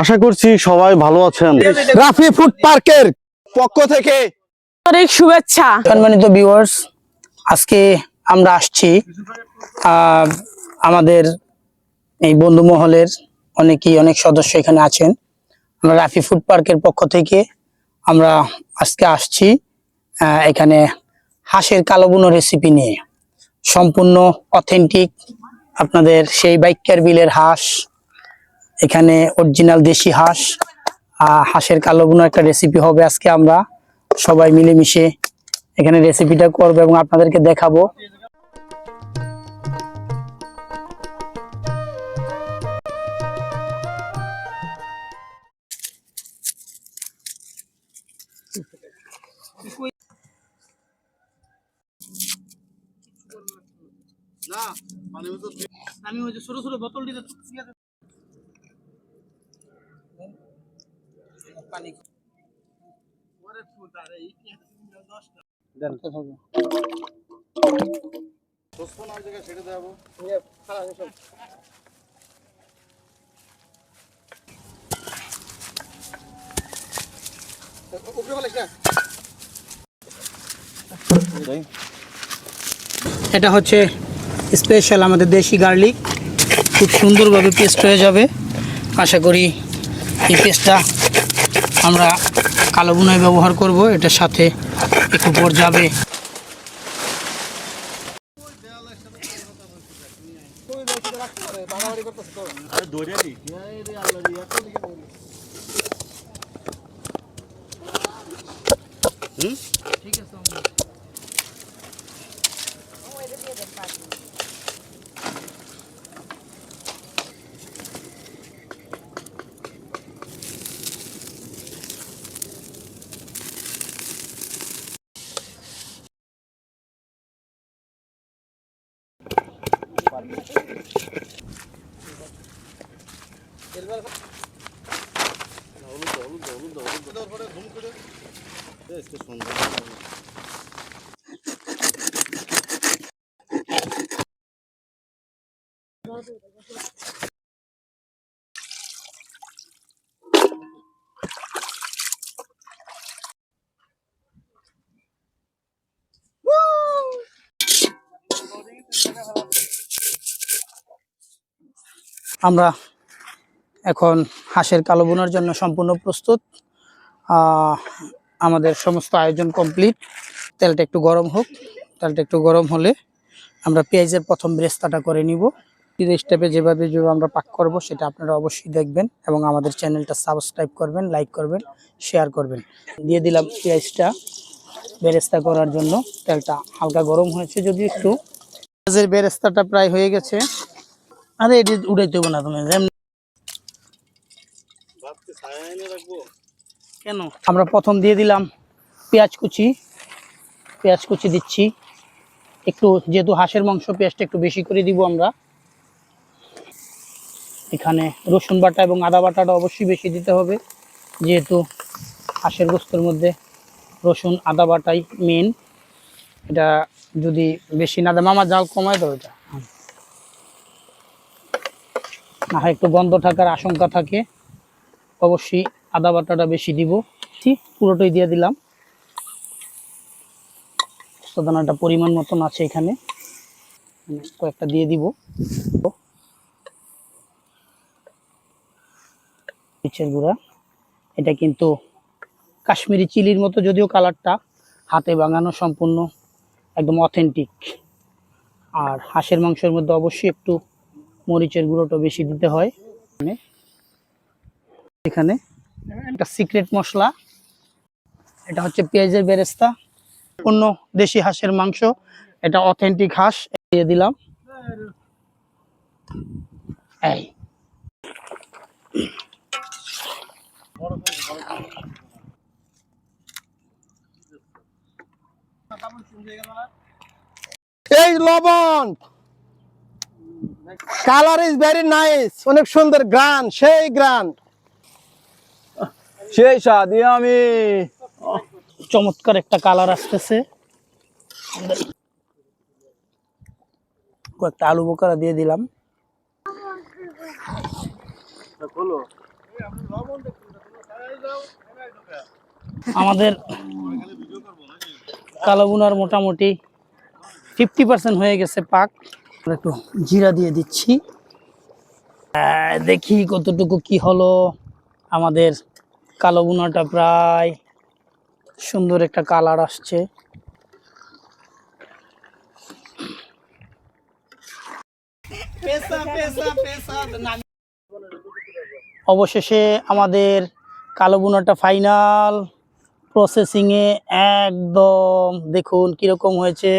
আশা করছি সবাই ভালো আছেন। রাফি ফুড পার্কের পক্ষ থেকে অনেক শুভেচ্ছা। সম্মানিত ভিউয়ার্স, আজকে আমরা আসছি আমাদের এই বন্ধু মহলের অনেক সদস্য এখানে আছেন। আমরা রাফি ফুড পার্কের পক্ষ থেকে আমরা আজকে আসছি এখানে হাঁসের কালো বুনো রেসিপি নিয়ে। সম্পূর্ণ অথেন্টিক আপনাদের সেই বাইকার বিলের হাঁস, এখানে অরিজিনাল দেশি হাঁস, হাঁসের কালো বুনো একটা রেসিপি হবে। আজকে আমরা সবাই মিলেমিশে এখানে রেসিপিটা করবো এবং আপনাদেরকে দেখাবো। আমি ওই যে ছোট ছোট বোতল দিতে পানি এটা হচ্ছে স্পেশাল আমাদের দেশি গার্লিক, খুব সুন্দরভাবে পেস্ট হয়ে যাবে। আশা করি এই পেস্টটা আমরা কালো বুনায় ব্যবহার করব। এটার সাথে একটু পর যাবে আমরা এখন হাঁসের কালো বোনার জন্য সম্পূর্ণ প্রস্তুত। আমাদের সমস্ত আয়োজন কমপ্লিট। তেলটা একটু গরম হোক, তেলটা একটু গরম হলে আমরা পেঁয়াজের প্রথম বেরেস্তাটা করে নিব। স্টেপে যেভাবে আমরা পাক করব সেটা আপনারা অবশ্যই দেখবেন এবং আমাদের চ্যানেলটা সাবস্ক্রাইব করবেন, লাইক করবেন, শেয়ার করবেন। দিয়ে দিলাম পেঁয়াজটা বেরেস্তা করার জন্য। তেলটা হালকা গরম হয়েছে, যদি একটু পেঁয়াজের বেরেস্তাটা প্রায় হয়ে গেছে। আরে এটি উড়াইতে হবে না তুমি কেন। আমরা প্রথম দিয়ে দিলাম পেঁয়াজ কুচি দিচ্ছি একটু, যেহেতু হাঁসের মাংস পেঁয়াজটা একটু বেশি করে দিব আমরা। এখানে রসুন বাটা এবং আদা বাটাটা অবশ্যই বেশি দিতে হবে, যেহেতু হাঁসের গোস্তের মধ্যে রসুন আদা বাটাই মেন। এটা যদি বেশি না দেয়, মামা যাও কমায় দাও, এটা না হয় একটু গন্ধ থাকার আশঙ্কা থাকে। অবশ্যই আদা বাটাটা বেশি দিব, পুরোটাই দিয়ে দিলাম। পোস্তদানাটা পরিমাণ মতন আছে, এখানে কয়েকটা দিয়ে দিব। মরিচের গুঁড়া, এটা কিন্তু কাশ্মীরি চিলির মতো, যদিও কালারটা হাতে বানানো, সম্পূর্ণ একদম অথেন্টিক। আর হাঁসের মাংসের মধ্যে অবশ্যই একটু মরিচের গুঁড়োটা বেশি দিতে হয়। এখানে একটা সিক্রেট মশলা, এটা হচ্ছে পেঁয়াজের বেরেস্তা, পূর্ণ দেশি হাঁসের মাংস, এটা অথেন্টিক হাঁস। দিয়ে দিলাম এই এই লবণ, কালার ইজ ভেরি নাইস, অনেক সুন্দর গ্রান, সেই গ্রান, সেই স্বাদ। আমি চমৎকার একটা কালার আসতেছে। কয়েকটা আলু বোকারা দিয়ে দিলাম। আমাদের কালোবুনার মোটামুটি 50% হয়ে গেছে পাক। একটু জিরা দিয়ে দিচ্ছি, দেখি কতটুকু কি হলো। আমাদের কালোবুনাটা প্রায় সুন্দর একটা কালার আসছে। অবশেষে আমাদের কালোবুনাটা ফাইনাল প্রসেসিংয়ে একদম দেখুন কিরকম হয়েছে।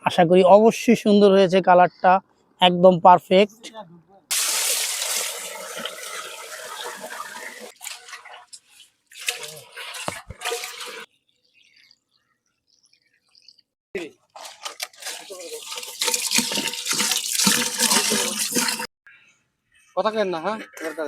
আশা করি অবশ্যই সুন্দর হয়েছে, কালারটা একদম পারফেক্ট। কথা কেন না, হ্যাঁ দরকার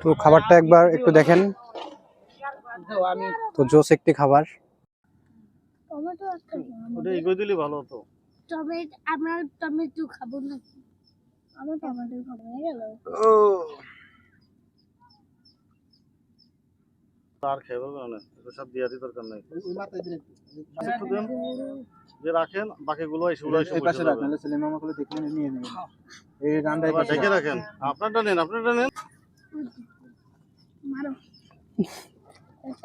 তো খাবারটা একবার একটু দেখেন তো, জোস একটি খাবার। টমেটো একটা ওটা এগোয় দিলে ভালো হতো। আমরা টমেটো খাবো না, আমরা টমেটো খাবো হয়ে গেল। আর খেয়ে পারবে না, এটা সব দিয়া দিতে দরকার নাই। একটু দেন, যে রাখেন বাকিগুলো এসে এই পাশে রাখেন, সেলিম মামাগুলো দেখে নিয়ে নেবেন। এই রান্নায় ঢেকে রাখেন। আপনারটা নেন, আপনারটা নেন। মারো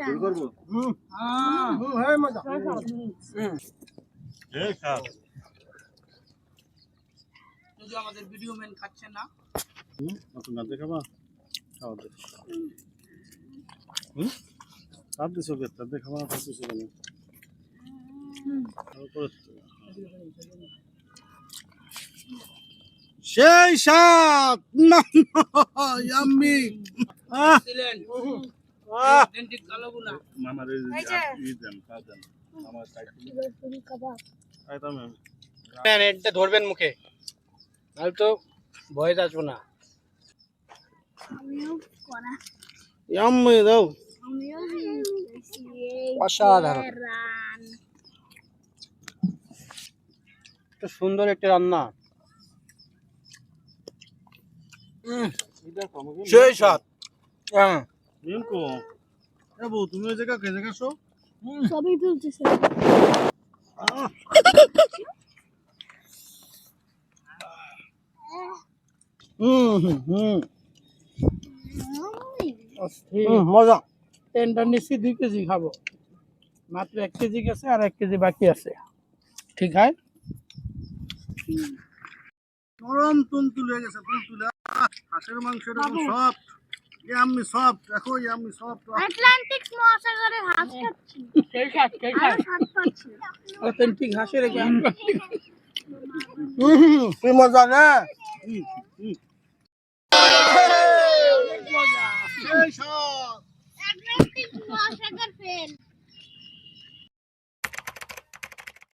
শুরু করব। হ্যাঁ মজা। এই খা। যদি আমাদের ভিডিও ম্যান খাচ্ছে না, নতুন না দেখাবা, খাওয়া দে। সাপ দিছো কে? তাতে খাওয়া না দিছো কেন? সেই স্বাদ, ইয়াম্মি। অথেন্টিক কালোবুনা। মামার এই দেন, তা দেন। আমার সাইকেল আইতাম আমি। এটা ধরবেন মুখে, তাহলে তো ভয় আসবো না। আমিও করা, ইয়াম্মি দাও। আমিও অসাধারণ। রান তো সুন্দর একটা রান্না, সেই স্বাদ। রিঙ্কু, এ বউ তুমি ওই জায়গা খেয়ে দেখাছো? সবই তুলতেছে। মজা। টেন্ডার নিচ্ছি 2 কেজি খাবো, মাত্র 1 কেজি গেছে আর 1 কেজি বাকি আছে। ঠিক আছে, নরম তুলতুলে হয়ে গেছে, তুলতুলে। হাঁসের মাংস এরকম সফট, ইয়াম্মি সফট। দেখো ইয়াম্মি সফট। আটলান্টিক মহাসাগরের হাঁস খাচ্ছি, আরো স্বাদ পাচ্ছি। অথেন্টিক হাঁসের কি মজা না।